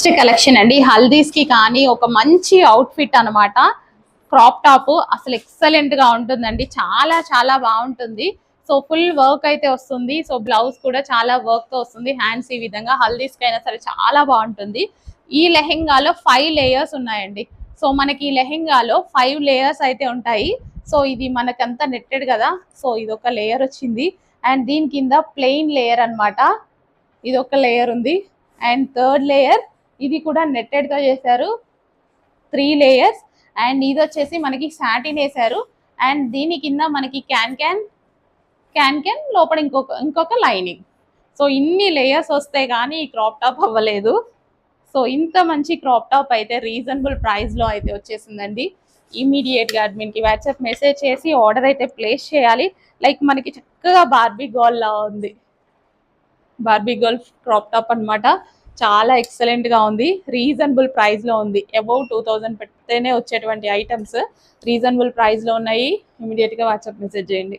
Next collection అండి, హల్దీస్ కి కానీ ఒక మంచి అవుట్ఫిట్ అనమాట. క్రాప్ టాప్ అసలు ఎక్సలెంట్ గా ఉంటుందండి, చాలా చాలా బాగుంటుంది. సో ఫుల్ వర్క్ అయితే వస్తుంది. సో బ్లౌజ్ కూడా చాలా వర్క్ తో వస్తుంది. హ్యాండ్స్ ఈ విధంగా హల్దీస్ కైనా సరే చాలా బాగుంటుంది. ఈ లెహెంగాలో 5 లేయర్స్ ఉన్నాయండి. సో మనకి ఈ లెహెంగాలో 5 లేయర్స్ అయితే ఉంటాయి. సో ఇది మనకంతా నెట్టెడ్ కదా, సో ఇది ఒక లేయర్ వచ్చింది. అండ్ దీని కింద ప్లెయిన్ లేయర్ అనమాట, ఇది ఒక లేయర్ ఉంది. అండ్ థర్డ్ లేయర్ ఇది కూడా నెట్టెడ్ తో చేశారు, 3 లేయర్స్. అండ్ ఇది వచ్చేసి మనకి సాటిన్ వేశారు. అండ్ దీని కింద మనకి క్యాన్ క్యాన్ లోపల ఇంకొక లైనింగ్. సో ఇన్ని లేయర్స్ వస్తే కానీ ఈ క్రాప్ టాప్ అవ్వలేదు. సో ఇంత మంచి క్రాప్ టాప్ అయితే రీజనబుల్ ప్రైస్ లో అయితే వచ్చేసిందండి. ఇమీడియట్ గా అడ్మిన్ కి వాట్సాప్ మెసేజ్ చేసి ఆర్డర్ అయితే ప్లేస్ చేయాలి. లైక్ మనకి చక్కగా బార్బీ గర్ల్ లా ఉంది, బార్బీ గర్ల్ క్రాప్ టాప్ అన్నమాట. చాలా ఎక్సలెంట్ గా ఉంది, రీజనబుల్ ప్రైస్ లో ఉంది. అబౌవ్ 2000 పెడితేనే వచ్చేటువంటి ఐటమ్స్ రీజనబుల్ ప్రైస్ లో ఉన్నాయి. ఇమీడియట్ గా వాట్సాప్ మెసేజ్ చేయండి.